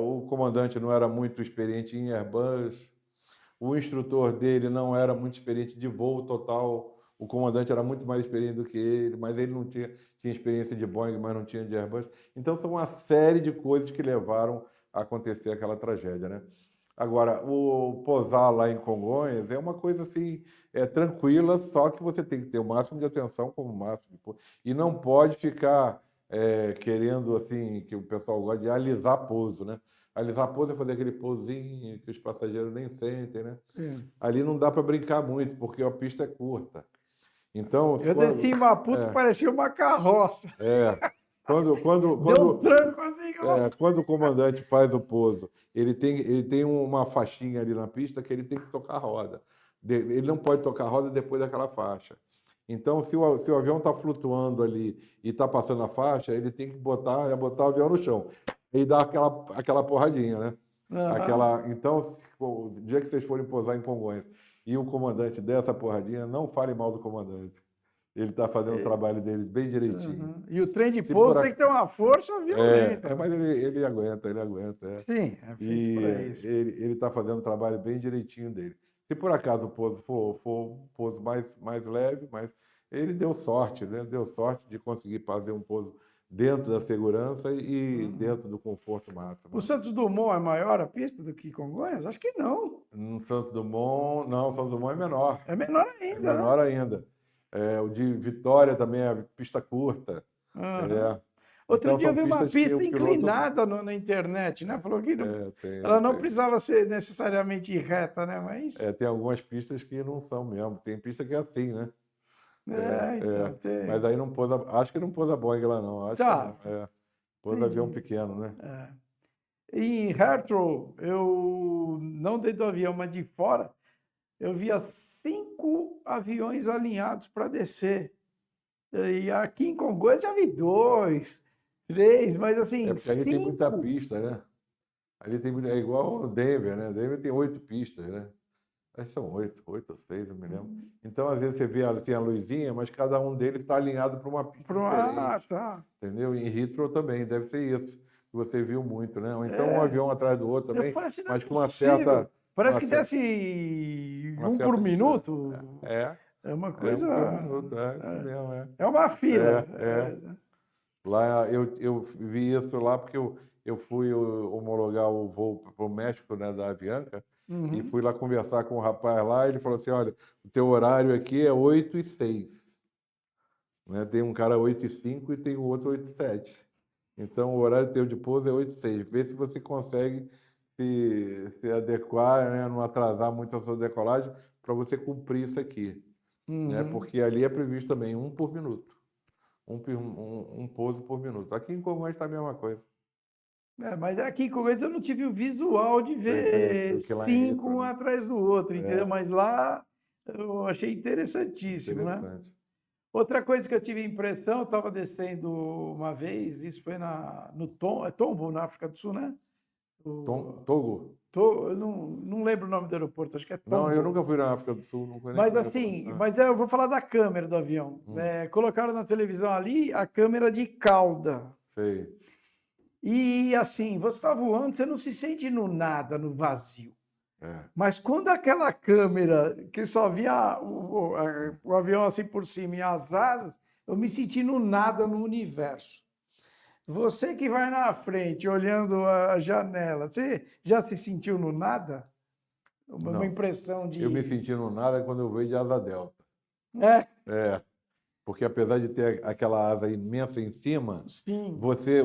o comandante não era muito experiente em Airbus, o instrutor dele não era muito experiente de voo total, o comandante era muito mais experiente do que ele, mas ele não tinha experiência de Boeing, mas não tinha de Airbus. Então, são uma série de coisas que levaram a acontecer aquela tragédia, né? Agora, o pousar lá em Congonhas é uma coisa assim, tranquila, só que você tem que ter o máximo de atenção como máximo. E não pode ficar querendo, assim, que o pessoal gosta de alisar pouso, né? Alisar pouso é fazer aquele pousinho que os passageiros nem sentem, né? Ali não dá para brincar muito, porque a pista é curta. Então, Eu desci em Maputo, parecia uma carroça. Quando Deu um tranco assim, ó. quando o comandante faz o pouso, ele tem uma faixinha ali na pista que ele tem que tocar a roda. Ele não pode tocar a roda depois daquela faixa. Então, se o avião está flutuando ali e está passando a faixa, ele tem que botar o avião no chão e dar aquela porradinha, né? Então, o dia que vocês forem pousar em Congonhas e o comandante der essa porradinha, não fale mal do comandante. Ele está fazendo o trabalho dele bem direitinho. Uhum. E o trem de Se pouso por tem que ter uma força violenta. mas ele aguenta, ele aguenta. É. Sim, é feito E para isso. ele está fazendo o trabalho bem direitinho dele. Se por acaso o pouso for um pouso mais leve, mas ele deu sorte, né? Deu sorte de conseguir fazer um pouso dentro da segurança e dentro do conforto máximo. O Santos Dumont é maior a pista do que Congonhas? Acho que não. No Santos Dumont, não, o Santos Dumont é menor. É menor É ainda, né? menor ainda. O de Vitória também é pista curta. Aham. É. Outro Então, dia eu são vi uma pistas que pista o piloto- inclinada na internet, né? Falou que tem, ela não tem. precisava ser necessariamente reta, né? Mas Tem algumas pistas que não são mesmo. Tem pista que é assim, né? então tem. Mas aí não pôs acho que não pôs a Boeing lá, não. Acho Tá. que não. Pôs Entendi. avião pequeno, né? Em Heathrow, eu não dentro do avião, mas de fora, eu via 5 aviões alinhados para descer. E aqui em Congonhas já vi 2, 3, mas assim, Porque ali tem muita 5. pista, né? Ali é igual o Denver, né? Denver tem 8 pistas, né? Acho que são 8 ou 6, eu me lembro. Então, às vezes, você vê, tem a luzinha, mas cada um deles está alinhado para uma pista diferente. Tá. Entendeu? Em Heathrow também, deve ser isso. Que você viu muito, né? Ou então um avião atrás do outro também, Falei assim, não é mas com uma possível. certa... Parece uma que certa- desce uma um certa por distância. minuto. É uma um coisa. por minuto, isso mesmo, é. É uma fila. Lá eu vi isso lá porque eu fui homologar o voo para o México, né, da Avianca, e fui lá conversar com o rapaz lá, e ele falou assim, olha, o teu horário aqui é 8h06. Né? Tem um cara 8h05 e tem o outro 8h07. Então, o horário teu de pouso é 8h06. Vê se você consegue se adequar, né, não atrasar muito a sua decolagem, para você cumprir isso aqui. Né? Porque ali é previsto também 1 por minuto. Um pouso por minuto. Aqui em Congonhas está a mesma coisa. Mas aqui em Congonhas eu não tive o visual de ver que lá em 5 Heathrow, um né? atrás do outro, entendeu? Mas lá eu achei interessantíssimo, né? Interessante. Outra coisa que eu tive impressão, eu estava descendo uma vez, isso foi no Tombo, na África do Sul, né? Togo? Eu não lembro o nome do aeroporto, acho que é Tombo. Não, eu nunca fui na África do Sul. Nunca nem Mas conheço. assim, eu vou falar da câmera do avião. Colocaram na televisão ali a câmera de cauda. Sei. E assim, você está voando, você não se sente no nada, no vazio. Mas quando aquela câmera, que só via o avião assim por cima e as asas, eu me senti no nada no universo. Você que vai na frente, olhando a janela, você já se sentiu no nada? Uma Não. impressão de... Eu me senti no nada quando eu veio de asa delta. Porque apesar de ter aquela asa imensa em cima, Sim. você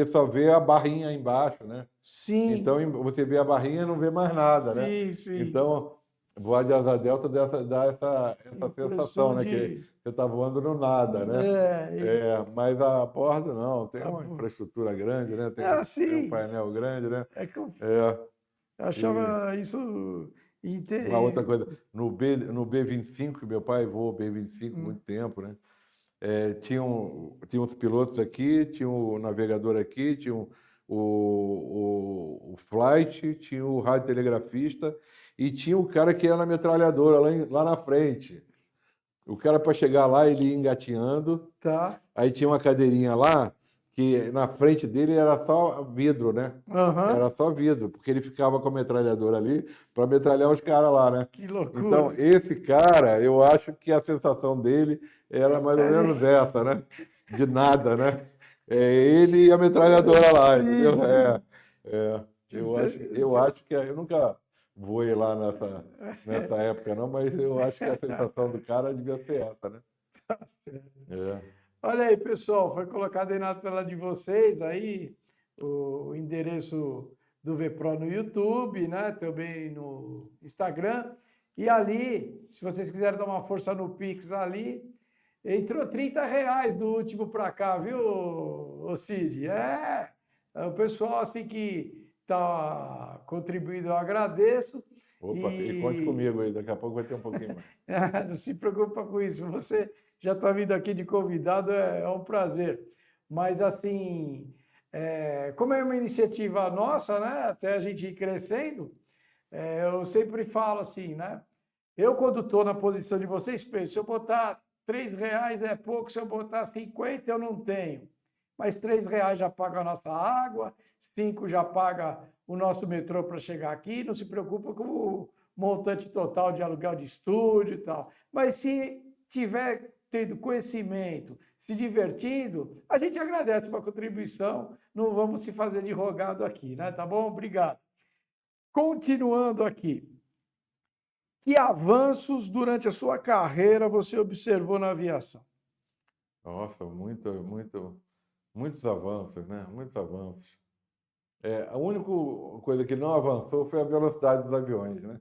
só vê a barrinha embaixo, né? Sim. Então você vê a barrinha e não vê mais nada, né? Sim. Então, voar de asa delta dá essa sensação, né? Que você está voando no nada, né? Mas a bordo não, tem uma infraestrutura grande, né? Tem um painel grande, né? Eu achava isso... Uma outra coisa, no B-25, que meu pai voou B-25 muito tempo, né? Tinha os pilotos aqui, tinha o navegador aqui, tinha o flight, tinha o radiotelegrafista e tinha o cara que era na metralhadora lá na frente. O cara, para chegar lá, ele ia engatinhando. Tá. Aí tinha uma cadeirinha lá que na frente dele era só vidro, né? Era só vidro, porque ele ficava com a metralhadora ali para metralhar os caras lá, né? Que loucura. Então, esse cara, eu acho que a sensação dele era mais ou menos essa, né? De nada, né? Ele e a metralhadora lá, entendeu? Eu acho que... Eu nunca voei lá nessa época, não, mas eu acho que a sensação do cara devia ser essa, né? Olha aí, pessoal, foi colocado aí na tela de vocês aí o endereço do VPRO no YouTube, né? Também no Instagram. E ali, se vocês quiserem dar uma força no Pix ali, entrou R$30 do último para cá, viu, ô Cid? O pessoal assim que está contribuindo, eu agradeço. Opa, e conte comigo aí, daqui a pouco vai ter um pouquinho mais. Não se preocupa com isso, você já está vindo aqui de convidado, é um prazer. Mas, assim, como é uma iniciativa nossa, né, até a gente ir crescendo, eu sempre falo assim, né, eu quando estou na posição de vocês, penso, se eu botar R$ 3 é pouco, se eu botar 50 eu não tenho. Mas R$ 3 já paga a nossa água, 5 já paga o nosso metrô para chegar aqui, não se preocupa com o montante total de aluguel de estúdio e tal. Mas se tiver tendo conhecimento, se divertindo, a gente agradece uma contribuição, não vamos se fazer de rogado aqui, né? Tá bom? Obrigado. Continuando aqui. Que avanços durante a sua carreira você observou na aviação? Nossa, muitos avanços, né? Muitos avanços. A única coisa que não avançou foi a velocidade dos aviões, né?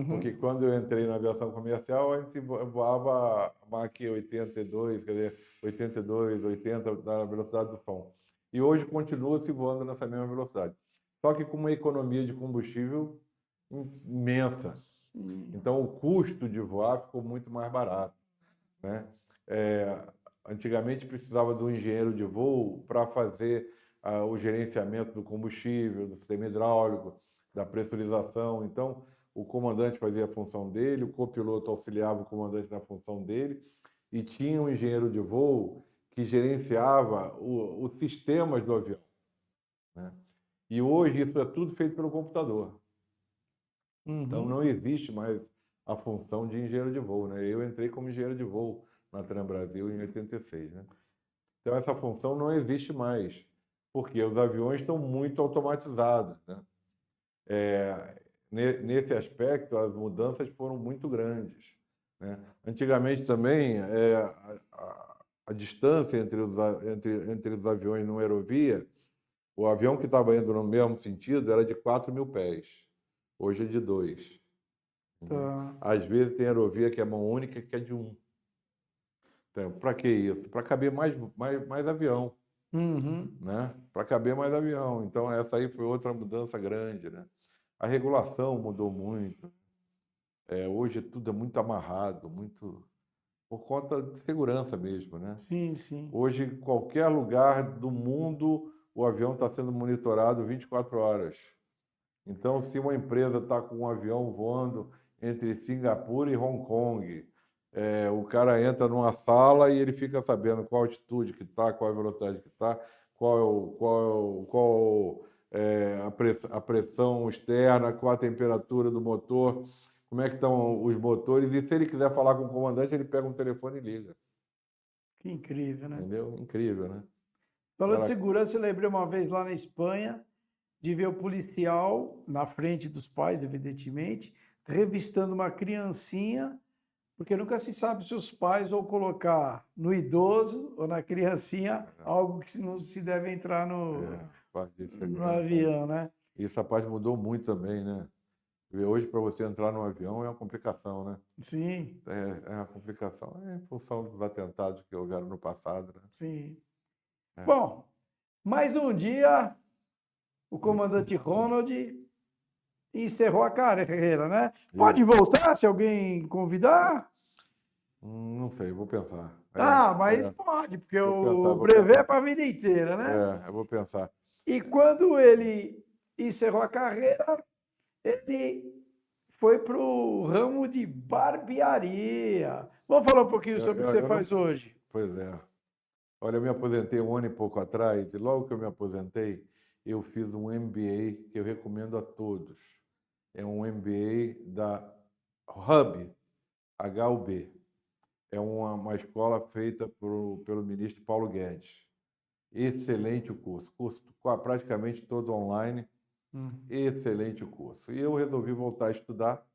Porque Uhum. quando eu entrei na aviação comercial, a gente voava Mach 82, quer dizer, 82, 80 da velocidade do som. E hoje continua se voando nessa mesma velocidade. Só que com uma economia de combustível imensa. Sim. Então, o custo de voar ficou muito mais barato, né? Antigamente precisava de um engenheiro de voo para fazer o gerenciamento do combustível, do sistema hidráulico, da pressurização. Então, o comandante fazia a função dele, o copiloto auxiliava o comandante na função dele, e tinha um engenheiro de voo que gerenciava os sistemas do avião, né? E hoje isso é tudo feito pelo computador. Então, Uhum. não existe mais a função de engenheiro de voo, né? Eu entrei como engenheiro de voo na Tram Brasil em 86, né? Então, essa função não existe mais, porque os aviões estão muito automatizados, né? Nesse aspecto, as mudanças foram muito grandes, né? Antigamente também, a distância entre os aviões numa aerovia, o avião que estava indo no mesmo sentido era de 4.000 pés, hoje é de 2. Entendeu? Tá. Às vezes tem aerovia que é mão única que é de 1. Então, para que isso? Para caber mais avião, Uhum. né? Para caber mais avião. Então, essa aí foi outra mudança grande, né? A regulação mudou muito. Hoje tudo é muito amarrado, muito por conta de segurança mesmo, né? Sim, sim. Hoje, em qualquer lugar do mundo, o avião está sendo monitorado 24 horas. Então, se uma empresa está com um avião voando entre Singapura e Hong Kong, o cara entra numa sala e ele fica sabendo qual a altitude que está, qual a velocidade que está, a pressão externa, qual a temperatura do motor, como é que estão os motores. E se ele quiser falar com o comandante, ele pega um telefone e liga. Que incrível, né? Entendeu? Incrível, né? Falando de Ela- segurança, eu lembrei uma vez lá na Espanha de ver o policial na frente dos pais, evidentemente, revistando uma criancinha, porque nunca se sabe se os pais vão colocar no idoso ou na criancinha algo que não se deve entrar parte de no segurança. avião, né? E essa parte mudou muito também, né? E hoje, para você entrar num avião é uma complicação, né? Sim, É uma complicação. É em função dos atentados que houveram no passado, né? sim. É. Bom, mais um dia o comandante Ronald encerrou a carreira, né? Pode Isso. voltar se alguém convidar? Não sei, vou pensar. Ah, mas pode, porque Vou pensar, o vou brevet é pensar. para a vida inteira, né? Eu vou pensar. E quando ele encerrou a carreira, ele foi para o ramo de barbearia. Vamos falar um pouquinho sobre o que você Eu não. faz hoje. Pois é. Olha, eu me aposentei um ano e pouco atrás, e logo que eu me aposentei, eu fiz um MBA que eu recomendo a todos. É um MBA da Hub, HUB. É uma escola feita pelo ministro Paulo Guedes. Excelente o curso praticamente todo online, excelente o curso. E eu resolvi voltar a estudar,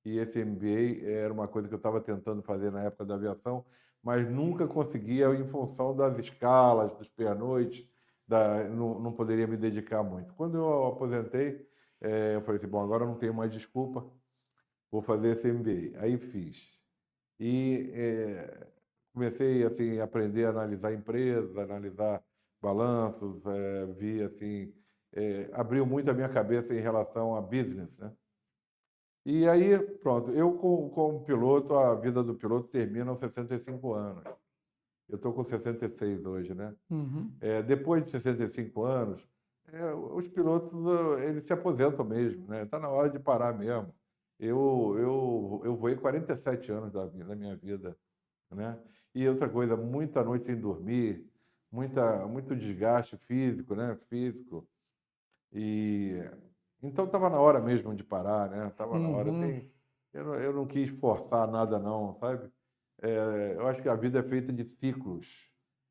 e esse MBA era uma coisa que eu estava tentando fazer na época da aviação, mas nunca conseguia em função das escalas, dos pernoites, não poderia me dedicar muito. Quando eu aposentei, eu falei assim, bom, agora eu não tenho mais desculpa, vou fazer esse MBA. Aí fiz. E comecei assim, a aprender a analisar empresas, analisar balanços, vi assim, abriu muito a minha cabeça em relação a business, né? E aí, pronto, eu como piloto, a vida do piloto termina aos 65 anos. Eu estou com 66 hoje, né? Uhum. Depois de 65 anos, os pilotos eles se aposentam mesmo, né? Está na hora de parar mesmo. Eu voei 47 anos da minha vida. né? E outra coisa, muita noite sem dormir, muito desgaste físico, né? Físico. E então estava na hora mesmo de parar, né? Estava na hora. Uhum. Eu não quis forçar nada, não, sabe? Eu acho que a vida é feita de ciclos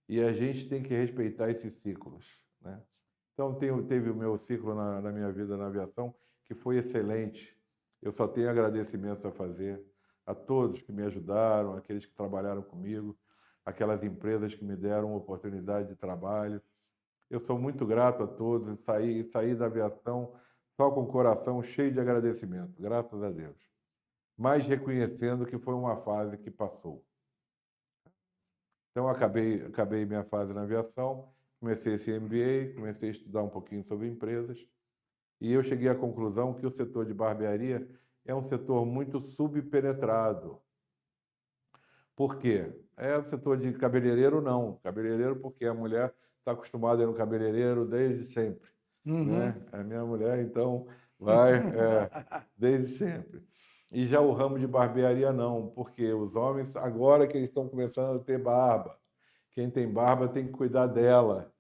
e a gente tem que respeitar esses ciclos, né? Então, teve o meu ciclo na minha vida na aviação, que foi excelente. Eu só tenho agradecimentos a fazer a todos que me ajudaram, aqueles que trabalharam comigo, aquelas empresas que me deram oportunidade de trabalho. Eu sou muito grato a todos e saí da aviação só com o coração cheio de agradecimento, graças a Deus. Mas reconhecendo que foi uma fase que passou. Então, acabei minha fase na aviação, comecei esse MBA, comecei a estudar um pouquinho sobre empresas, e eu cheguei à conclusão que o setor de barbearia é um setor muito subpenetrado. Por quê? É o setor de cabeleireiro, não. Cabeleireiro porque a mulher está acostumada a ir no cabeleireiro desde sempre, Uhum. né? A minha mulher, então, vai desde sempre. E já o ramo de barbearia, não, porque os homens, agora que eles estão começando a ter barba, quem tem barba tem que cuidar dela,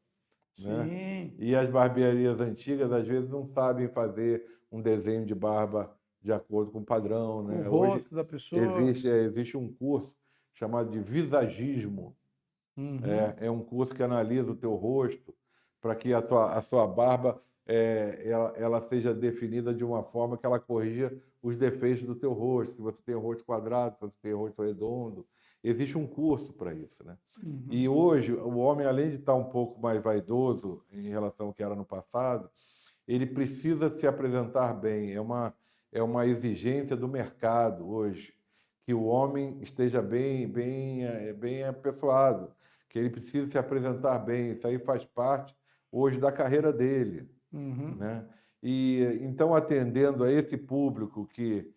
né? Sim. E as barbearias antigas, às vezes, não sabem fazer um desenho de barba de acordo com o padrão, Com o né? Hoje rosto da pessoa. existe um curso chamado de visagismo. Uhum. É um curso que analisa o teu rosto para que a sua barba ela seja definida de uma forma que ela corrija os defeitos do teu rosto. Se você tem o rosto quadrado, se você tem o rosto redondo. Existe um curso para isso, né? Uhum. E hoje, o homem, além de estar um pouco mais vaidoso em relação ao que era no passado, ele precisa se apresentar bem. É uma exigência do mercado hoje, que o homem esteja bem apessoado, que ele precisa se apresentar bem. Isso aí faz parte hoje da carreira dele, Uhum. né? E então, atendendo a esse público que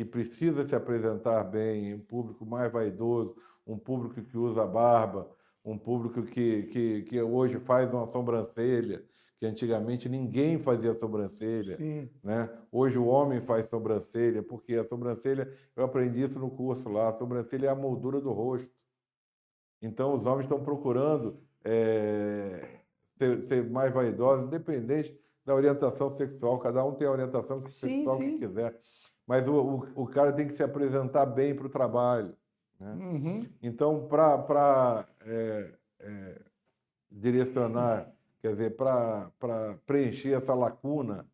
precisa se apresentar bem, um público mais vaidoso, um público que usa barba, um público que hoje faz uma sobrancelha, que antigamente ninguém fazia sobrancelha, Sim. né? Hoje o homem faz sobrancelha, porque a sobrancelha, eu aprendi isso no curso lá, a sobrancelha é a moldura do rosto. Então, os homens estão procurando ser mais vaidosos, independente da orientação sexual. Cada um tem a orientação Sim, sexual que sim. quiser. Mas o cara tem que se apresentar bem para o trabalho, né? Uhum. Então, para direcionar, quer dizer, para preencher essa lacuna,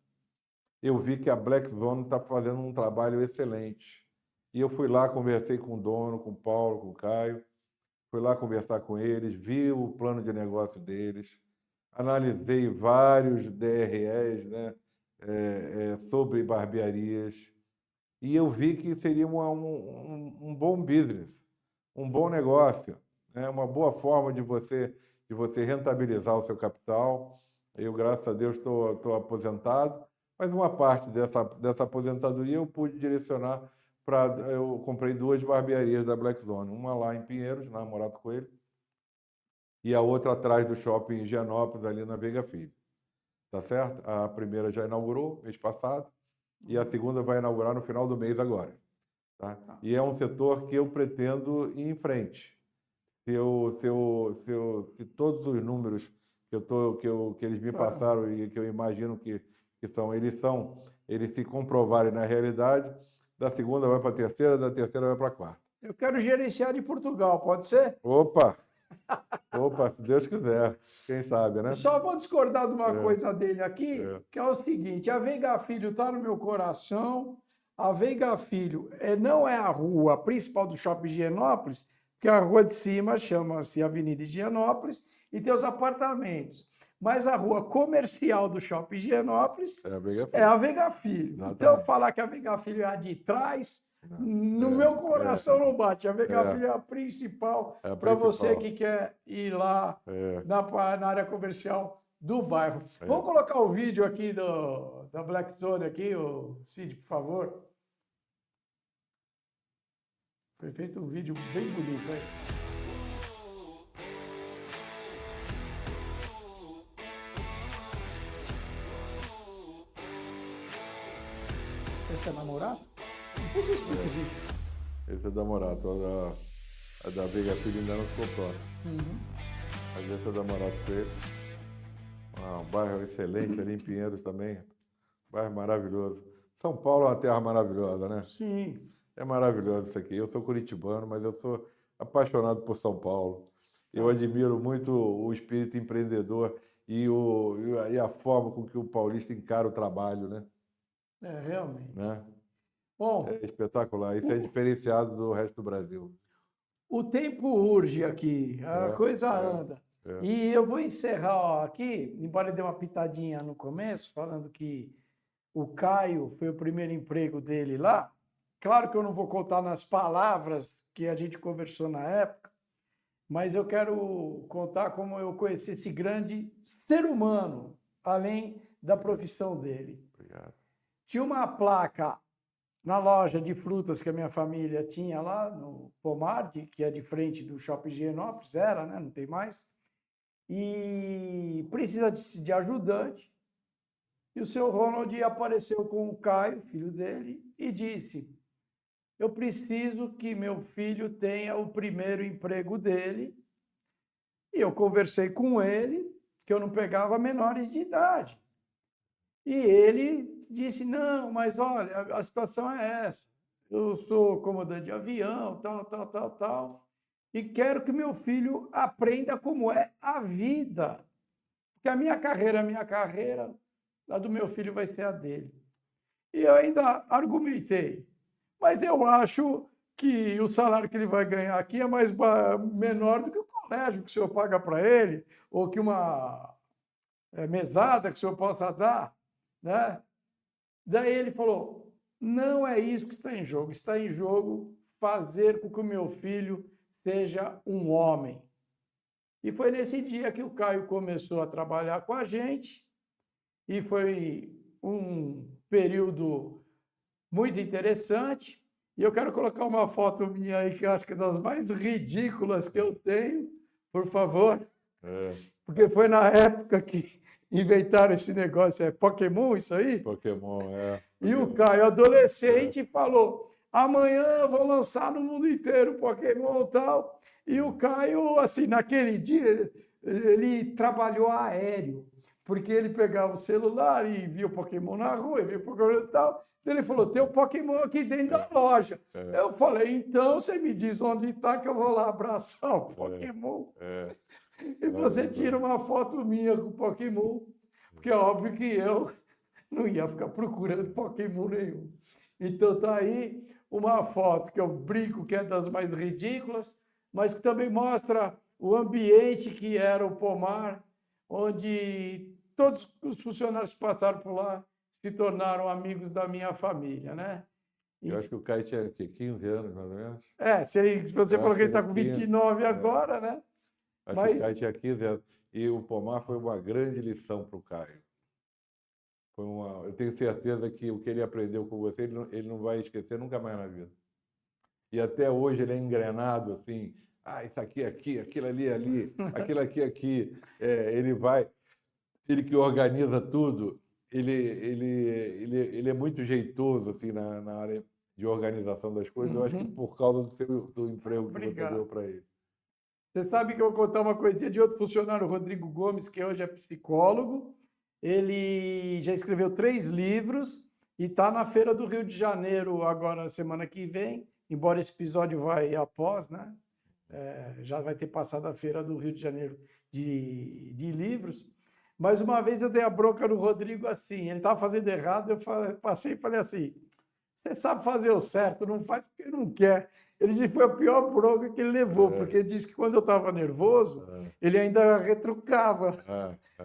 eu vi que a Black Zone está fazendo um trabalho excelente. E eu fui lá, conversei com o dono, com o Paulo, com o Caio, fui lá conversar com eles, vi o plano de negócio deles, analisei vários DREs, né, sobre barbearias, e eu vi que seria um bom business, um bom negócio, né, uma boa forma de você rentabilizar o seu capital. Eu, graças a Deus, estou aposentado, mas uma parte dessa aposentadoria eu pude direcionar para... Eu comprei 2 barbearias da Black Zone, uma lá em Pinheiros, na Morato Coelho, e a outra atrás do shopping em Higienópolis, ali na Veiga Filho. Tá certo? A primeira já inaugurou mês passado e a segunda vai inaugurar no final do mês agora. Tá? E é um setor que eu pretendo ir em frente. Se todos os números que eles me passaram e que eu imagino que eles se comprovarem na realidade, da segunda vai para a terceira, da terceira vai para a quarta. Eu quero gerenciar de Portugal, pode ser? Opa! Se Deus quiser, quem sabe, né? Eu só vou discordar de uma coisa dele aqui, É. que é o seguinte: a Veiga Filho está no meu coração. A Veiga Filho não é a rua principal do Shopping Higienópolis, porque a rua de cima chama-se Avenida Higienópolis e tem os apartamentos. Mas a rua comercial do Shopping Higienópolis É a Veiga é Filho. a Veiga Filho. Exatamente. Então, falar que a Veiga Filho é a de trás, no meu coração não bate. A Veiga Filho é a principal É a para você principal. que quer ir lá É. na área comercial do bairro. Vamos colocar o vídeo aqui da Black Zone aqui, o Cid, por favor. Foi feito um vídeo bem bonito aí. Esse é namorado? Depois você explica o vídeo. Esse é da Morato. A da Veiga Filho ainda não ficou pronta. Uhum. Mas essa da Morato Coelho. Um bairro excelente ali em Pinheiros também. Bairro maravilhoso. São Paulo é uma terra maravilhosa, né? Sim. É maravilhoso isso aqui. Eu sou curitibano, mas eu sou apaixonado por São Paulo. Eu admiro muito o espírito empreendedor e a forma com que o paulista encara o trabalho, né? Realmente. Né? Bom, É espetacular. Isso é diferenciado do resto do Brasil. o tempo urge aqui, a coisa anda. E eu vou encerrar aqui, embora eu dê uma pitadinha no começo, falando que o Caio foi o primeiro emprego dele lá. Claro que eu não vou contar nas palavras que a gente conversou na época, mas eu quero contar como eu conheci esse grande ser humano, além da profissão dele. Obrigado. Tinha uma placa na loja de frutas que a minha família tinha lá no Pomarde, que é de frente do Shopping Higienópolis, era, né? Não tem mais. E precisa de ajudante. E o seu Ronald apareceu com o Caio, filho dele, e disse: eu preciso que meu filho tenha o primeiro emprego dele. E eu conversei com ele, que eu não pegava menores de idade. E ele disse: não, mas olha, a situação é essa. Eu sou comandante de avião, tal, e quero que meu filho aprenda como é a vida. Porque a minha carreira é a minha carreira, a do meu filho vai ser a dele. E eu ainda argumentei, mas eu acho que o salário que ele vai ganhar aqui é menor do que o colégio que o senhor paga para ele, ou que uma mesada que o senhor possa dar, né? Daí ele falou: não é isso que está em jogo fazer com que o meu filho seja um homem. E foi nesse dia que o Caio começou a trabalhar com a gente, e foi um período muito interessante. E eu quero colocar uma foto minha aí, que eu acho que é das mais ridículas que eu tenho, por favor. Porque foi na época que inventaram esse negócio, é Pokémon isso aí? Pokémon, E o Caio, adolescente, falou: amanhã eu vou lançar no mundo inteiro Pokémon e tal. E o Caio, assim, naquele dia, ele trabalhou aéreo, porque ele pegava o celular e via o Pokémon na rua, via o Pokémon e tal. Ele falou: tem o Pokémon aqui dentro da loja. Eu falei: então você me diz onde está que eu vou lá abraçar o Pokémon. E você tira uma foto minha com o Pokémon, porque é óbvio que eu não ia ficar procurando Pokémon nenhum. Então tá aí uma foto que eu brinco que é das mais ridículas, mas que também mostra o ambiente que era o pomar, onde todos os funcionários que passaram por lá se tornaram amigos da minha família, né? Eu acho que o Caio tinha o quê? 15 anos, mais ou menos? Se você falou que ele está com 29 agora, né? Acho que o Caio tinha 15 anos. E o pomar foi uma grande lição para o Caio. Eu tenho certeza que o que ele aprendeu com você, ele não vai esquecer nunca mais na vida. E até hoje ele é engrenado assim: isso aqui, aquilo ali, aquilo aqui. Ele que organiza tudo, ele é muito jeitoso assim, na área de organização das coisas. Eu acho que por causa do emprego que você deu para ele. Você sabe que eu vou contar uma coisinha de outro funcionário, Rodrigo Gomes, que hoje é psicólogo. Ele já escreveu 3 livros e está na Feira do Rio de Janeiro agora, semana que vem, embora esse episódio vai após, né? Já vai ter passado a Feira do Rio de Janeiro de livros. Mas uma vez eu dei a bronca no Rodrigo assim, ele estava fazendo errado, eu passei e falei assim: você sabe fazer o certo, não faz porque não quer. Ele disse que foi a pior bronca que ele levou, porque ele disse que quando eu estava nervoso, ele ainda retrucava.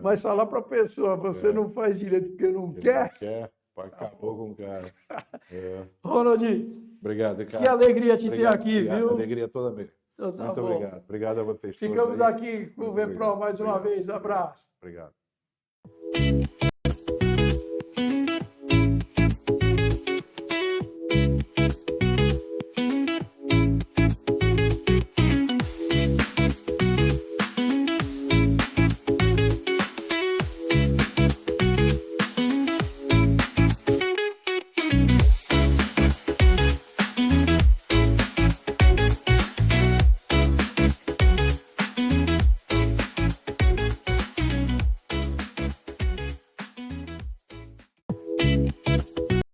Mas falar para a pessoa: você não faz direito porque não quer. Não quer, acabou com o cara. Ronald, obrigado, cara. Que alegria te ter aqui, obrigado. Viu? Alegria toda mesmo. Então, tá muito bom. Obrigado. Obrigado a vocês. Ficamos aqui com o VPRO mais uma vez. Abraço. Obrigado.